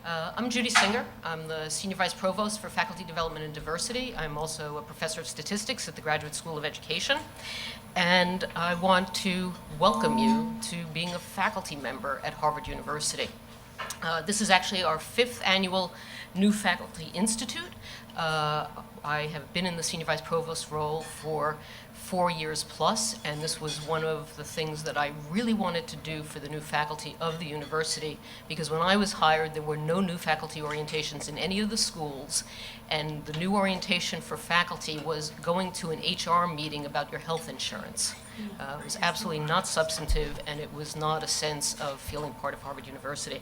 I'm Judy Singer. I'm the Senior Vice Provost for Faculty Development and Diversity. I'm also a Professor of Statistics at the Graduate School of Education. And I want to welcome you to being a faculty member at Harvard University. This is actually our 5th annual New Faculty Institute. I have been in the Senior Vice Provost role for 4 years plus, and this was one of the things that I really wanted to do for the new faculty of the university, because when I was hired, there were no new faculty orientations in any of the schools, and the new orientation for faculty was going to an HR meeting about your health insurance. It was absolutely not substantive, and it was not a sense of feeling part of Harvard University.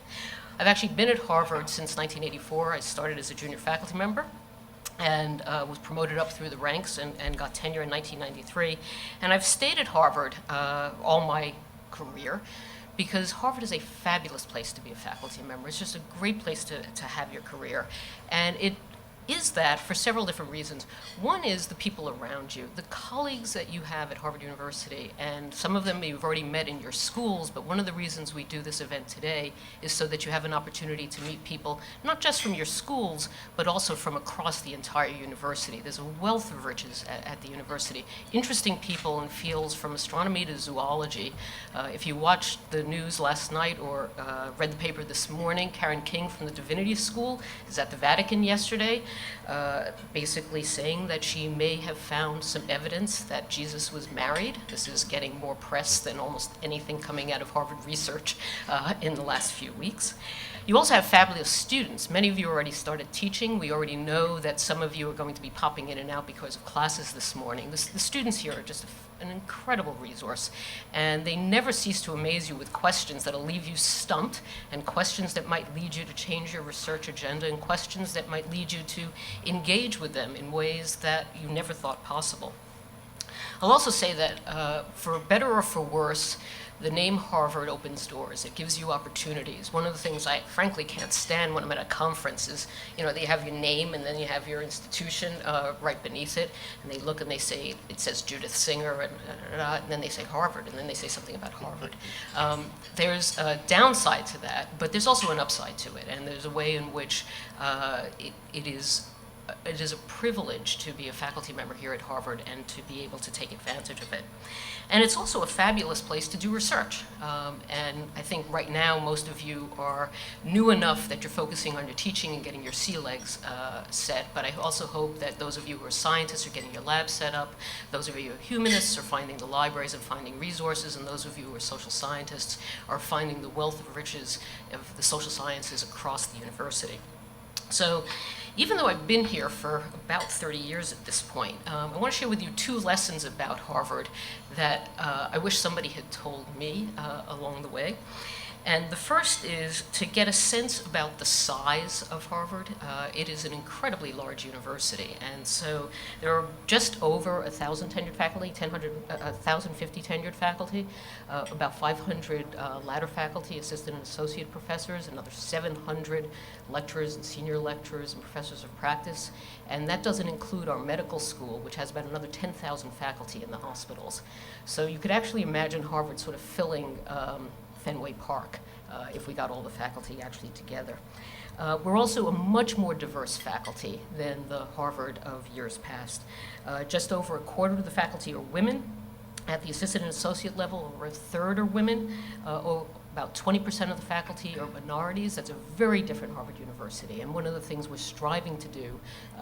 I've actually been at Harvard since 1984. I started as a junior faculty member, and was promoted up through the ranks and got tenure in 1993. And I've stayed at Harvard all my career because Harvard is a fabulous place to be a faculty member. It's just a great place to have your career. And it is that for several different reasons. One is the people around you, the colleagues that you have at Harvard University, and some of them you've already met in your schools, but one of the reasons we do this event today is so that you have an opportunity to meet people, not just from your schools, but also from across the entire university. There's a wealth of riches at the university. Interesting people in fields from astronomy to zoology. If you watched the news last night or read the paper this morning, Karen King from the Divinity School is at the Vatican yesterday, basically saying that she may have found some evidence that Jesus was married. This is getting more press than almost anything coming out of Harvard research in the last few weeks. You also have fabulous students. Many of you already started teaching. We already know that some of you are going to be popping in and out because of classes this morning. The students here are just an incredible resource, and they never cease to amaze you with questions that'll leave you stumped, and questions that might lead you to change your research agenda, and questions that might lead you to engage with them in ways that you never thought possible. I'll also say that for better or for worse, the name Harvard opens doors. It gives you opportunities. One of the things I frankly can't stand when I'm at a conference is, you know, they have your name and then you have your institution right beneath it, and they look and they say, it says Judith Singer, and then they say Harvard, and then they say something about Harvard. There's a downside to that, but there's also an upside to it, and there's a way in which it is a privilege to be a faculty member here at Harvard and to be able to take advantage of it. And it's also a fabulous place to do research. And I think right now most of you are new enough that you're focusing on your teaching and getting your sea legs set, but I also hope that those of you who are scientists are getting your labs set up, those of you who are humanists are finding the libraries and finding resources, and those of you who are social scientists are finding the wealth of riches of the social sciences across the university. So even though I've been here for about 30 years at this point, I want to share with you 2 lessons about Harvard that I wish somebody had told me along the way. And the first is to get a sense about the size of Harvard. It is an incredibly large university, and so there are just over 1,000 tenured faculty, 1,050 tenured faculty, about 500 ladder faculty, assistant and associate professors, another 700 lecturers and senior lecturers and professors of practice, and that doesn't include our medical school, which has about another 10,000 faculty in the hospitals. So you could actually imagine Harvard sort of filling Fenway Park if we got all the faculty actually together. We're also a much more diverse faculty than the Harvard of years past. Just over a quarter of the faculty are women. At the assistant and associate level, over a third are women. About 20% of the faculty are minorities. That's a very different Harvard University. And one of the things we're striving to do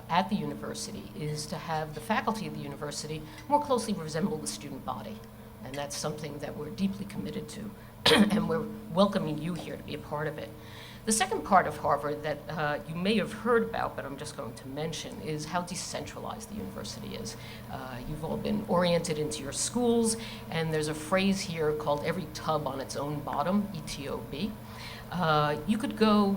at the university is to have the faculty of the university more closely resemble the student body. And that's something that we're deeply committed to. And we're welcoming you here to be a part of it. The second part of Harvard that you may have heard about, but I'm just going to mention, is how decentralized the university is. You've all been oriented into your schools, and there's a phrase here called every tub on its own bottom, ETOB. You could go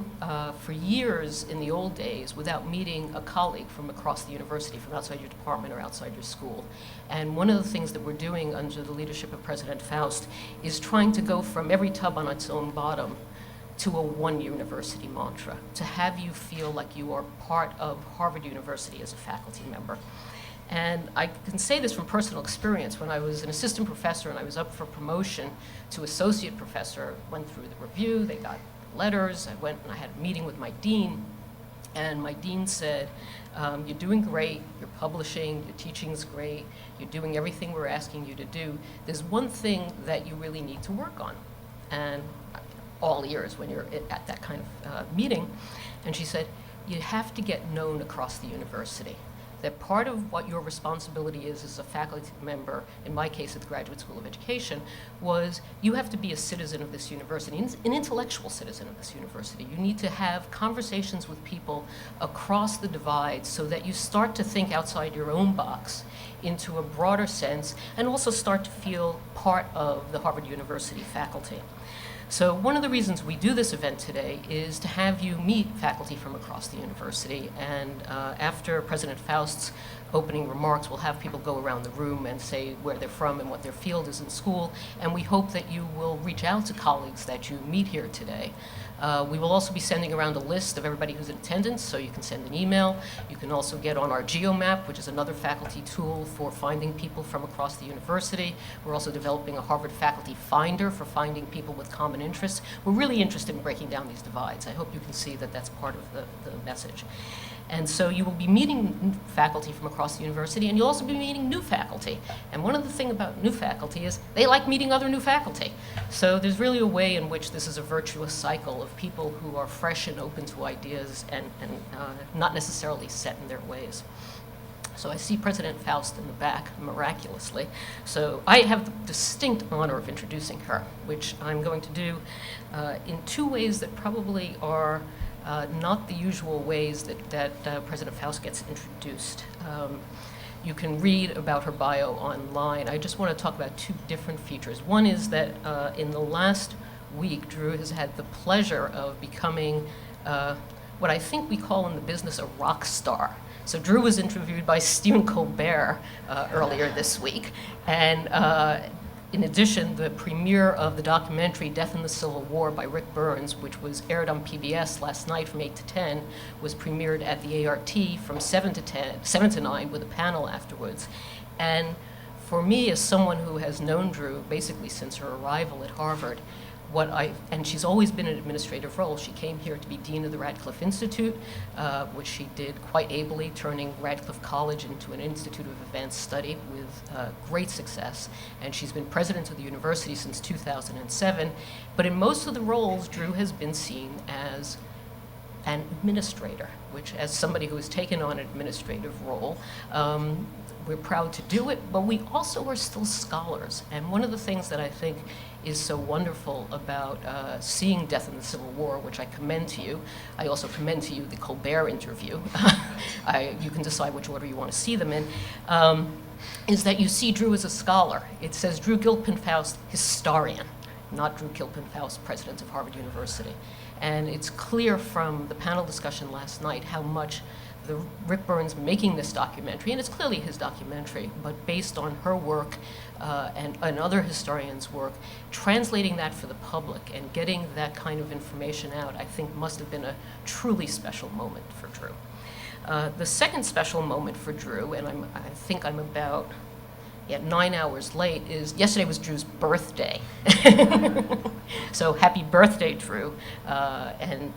for years in the old days without meeting a colleague from across the university, from outside your department or outside your school. And one of the things that we're doing under the leadership of President Faust is trying to go from every tub on its own bottom to a one university mantra, to have you feel like you are part of Harvard University as a faculty member. And I can say this from personal experience. When I was an assistant professor and I was up for promotion to associate professor, went through the review, they got letters. I went and I had a meeting with my dean, and my dean said, you're doing great, you're publishing, your teaching's great, you're doing everything we're asking you to do. There's one thing that you really need to work on. And all ears when you're at that kind of meeting. And she said, you have to get known across the university. That part of what your responsibility is as a faculty member, in my case at the Graduate School of Education, was you have to be a citizen of this university, an intellectual citizen of this university. You need to have conversations with people across the divide so that you start to think outside your own box into a broader sense and also start to feel part of the Harvard University faculty. So one of the reasons we do this event today is to have you meet faculty from across the university. And after President Faust's opening remarks, we'll have people go around the room and say where they're from and what their field is in school. And we hope that you will reach out to colleagues that you meet here today. We will also be sending around a list of everybody who's in attendance, so you can send an email. You can also get on our GeoMap, which is another faculty tool for finding people from across the university. We're also developing a Harvard Faculty Finder for finding people with common interests. We're really interested in breaking down these divides. I hope you can see that that's part of the message. And so you will be meeting faculty from across the university, and you'll also be meeting new faculty. And one of the things about new faculty is they like meeting other new faculty. So there's really a way in which this is a virtuous cycle of people who are fresh and open to ideas and not necessarily set in their ways. So I see President Faust in the back, miraculously. So I have the distinct honor of introducing her, which I'm going to do in two ways that probably are not the usual ways that President Faust gets introduced. You can read about her bio online. I just want to talk about two different features. One is that in the last week, Drew has had the pleasure of becoming what I think we call in the business a rock star. So Drew was interviewed by Stephen Colbert earlier this week, and in addition, the premiere of the documentary Death in the Civil War by Rick Burns, which was aired on PBS last night from 8 to 10, was premiered at the ART from 7 to 9 with a panel afterwards. And for me, as someone who has known Drew basically since her arrival at Harvard, and she's always been in an administrative role. She came here to be dean of the Radcliffe Institute, which she did quite ably, turning Radcliffe College into an institute of advanced study with great success. And she's been president of the university since 2007. But in most of the roles, Drew has been seen as an administrator, which, as somebody who has taken on an administrative role, we're proud to do it, but we also are still scholars. And one of the things that I think is so wonderful about seeing Death in the Civil War, which I commend to you. I also commend to you the Colbert interview. You can decide which order you want to see them in, is that you see Drew as a scholar. It says Drew Gilpin Faust, historian, not Drew Gilpin Faust, president of Harvard University. And it's clear from the panel discussion last night how much Rick Burns making this documentary, and it's clearly his documentary, but based on her work and other historians' work, translating that for the public and getting that kind of information out, I think must have been a truly special moment for Drew. The second special moment for Drew, and I think I'm about 9 hours late, is yesterday was Drew's birthday. So happy birthday, Drew. And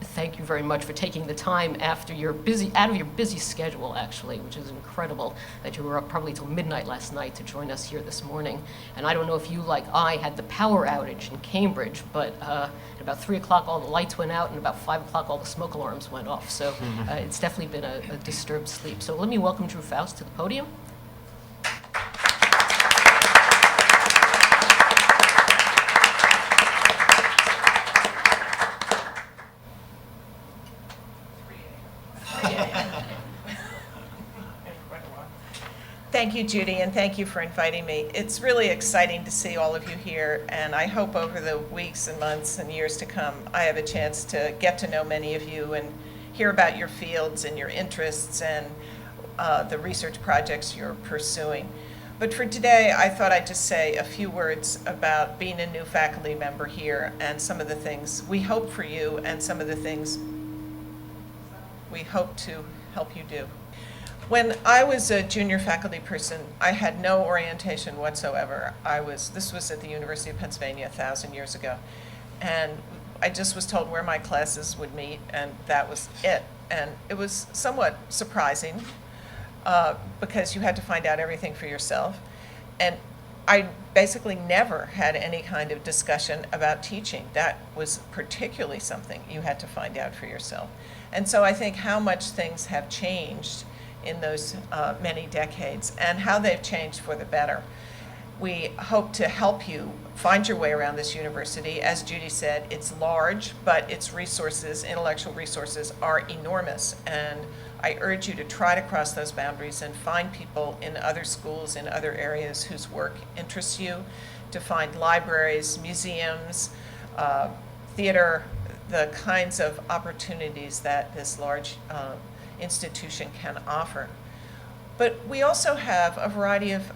thank you very much for taking the time out of your busy schedule, actually, which is incredible that you were up probably till midnight last night to join us here this morning. And I don't know if you, like I, had the power outage in Cambridge, but at about 3 o'clock all the lights went out, and about 5 o'clock all the smoke alarms went off. So it's definitely been a disturbed sleep. So let me welcome Drew Faust to the podium. Thank you, Judy, and thank you for inviting me. It's really exciting to see all of you here, and I hope over the weeks and months and years to come, I have a chance to get to know many of you and hear about your fields and your interests and the research projects you're pursuing. But for today, I thought I'd just say a few words about being a new faculty member here and some of the things we hope for you and some of the things we hope to help you do. When I was a junior faculty person, I had no orientation whatsoever. This was at the University of Pennsylvania 1,000 years ago. And I just was told where my classes would meet, and that was it. And it was somewhat surprising because you had to find out everything for yourself. And I basically never had any kind of discussion about teaching. That was particularly something you had to find out for yourself. And so I think how much things have changed in those many decades and how they've changed for the better. We hope to help you find your way around this university. As Judy said, it's large, but its resources, intellectual resources, are enormous. And I urge you to try to cross those boundaries and find people in other schools, in other areas whose work interests you, to find libraries, museums, theater, the kinds of opportunities that this large institution can offer. But we also have a variety of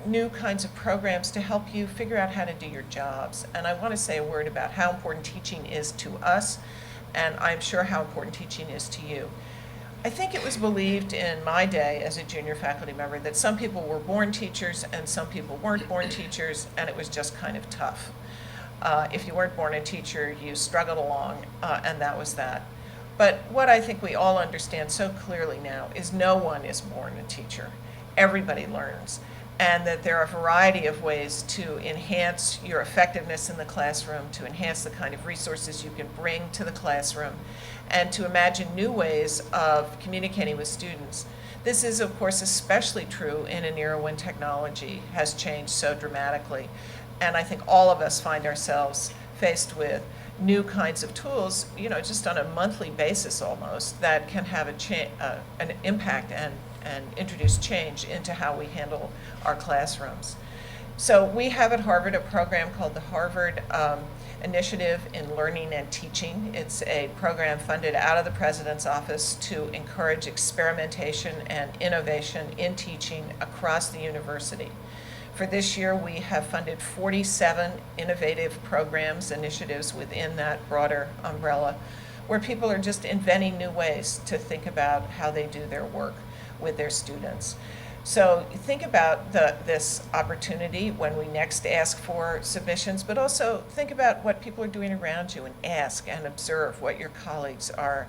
new kinds of programs to help you figure out how to do your jobs. And I want to say a word about how important teaching is to us, and I'm sure how important teaching is to you. I think it was believed in my day as a junior faculty member that some people were born teachers and some people weren't born teachers, and it was just kind of tough. If you weren't born a teacher, you struggled along, and that was that. But what I think we all understand so clearly now is no one is born a teacher. Everybody learns. And that there are a variety of ways to enhance your effectiveness in the classroom, to enhance the kind of resources you can bring to the classroom, and to imagine new ways of communicating with students. This is, of course, especially true in an era when technology has changed so dramatically. And I think all of us find ourselves faced with new kinds of tools, just on a monthly basis almost, that can have an impact and introduce change into how we handle our classrooms. So we have at Harvard a program called the Harvard Initiative in Learning and Teaching. It's a program funded out of the President's office to encourage experimentation and innovation in teaching across the university. For this year, we have funded 47 innovative programs, initiatives within that broader umbrella, where people are just inventing new ways to think about how they do their work with their students. So think about this opportunity when we next ask for submissions, but also think about what people are doing around you and ask and observe what your colleagues are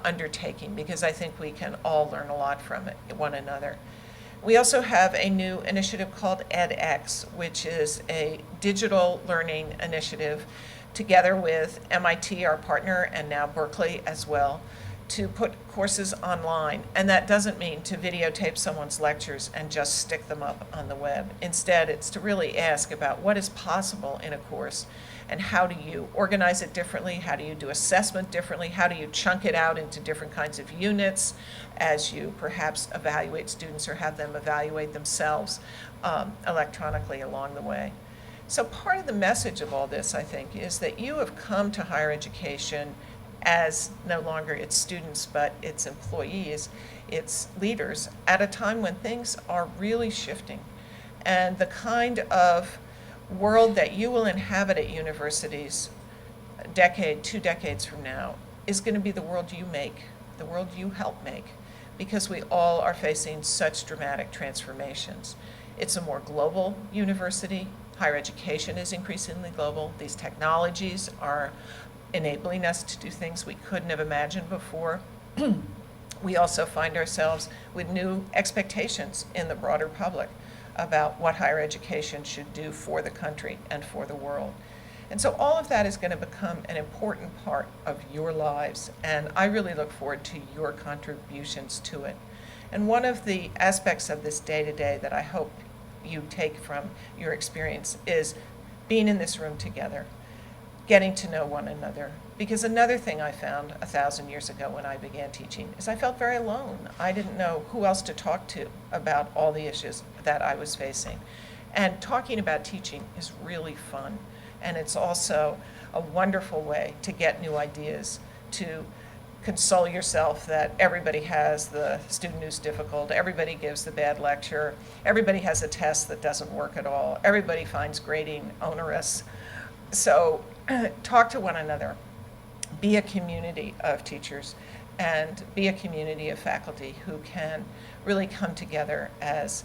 undertaking, because I think we can all learn a lot from one another. We also have a new initiative called edX, which is a digital learning initiative together with MIT, our partner, and now Berkeley as well, to put courses online. And that doesn't mean to videotape someone's lectures and just stick them up on the web. Instead, it's to really ask about what is possible in a course and how do you organize it differently, how do you do assessment differently, how do you chunk it out into different kinds of units as you perhaps evaluate students or have them evaluate themselves electronically along the way. So part of the message of all this, I think, is that you have come to higher education as no longer its students, but its employees, its leaders, at a time when things are really shifting. And the kind of world that you will inhabit at universities a decade, 2 decades from now, is going to be the world you make, the world you help make, because we all are facing such dramatic transformations. It's a more global university. Higher education is increasingly global. These technologies are enabling us to do things we couldn't have imagined before. We also find ourselves with new expectations in the broader public about what higher education should do for the country and for the world. And so all of that is going to become an important part of your lives, and I really look forward to your contributions to it. And one of the aspects of this day-to-day that I hope you take from your experience is being in this room together, getting to know one another. Because another thing I found 1,000 years ago when I began teaching is I felt very alone. I didn't know who else to talk to about all the issues that I was facing. And talking about teaching is really fun. And it's also a wonderful way to get new ideas, to console yourself that everybody has the student who's difficult, everybody gives the bad lecture, everybody has a test that doesn't work at all, everybody finds grading onerous. So talk to one another. Be a community of teachers and be a community of faculty who can really come together as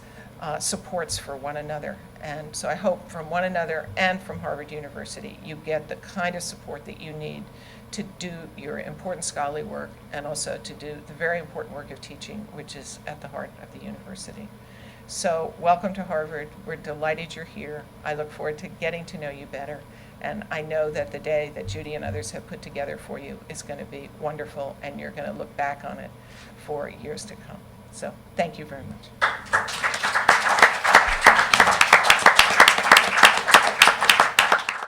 supports for one another And so I hope from one another and from Harvard University, you get the kind of support that you need to do your important scholarly work and also to do the very important work of teaching, which is at the heart of the university. So welcome to Harvard. We're delighted you're here. I look forward to getting to know you better. And I know that the day that Judy and others have put together for you is going to be wonderful, and you're going to look back on it for years to come. So thank you very much.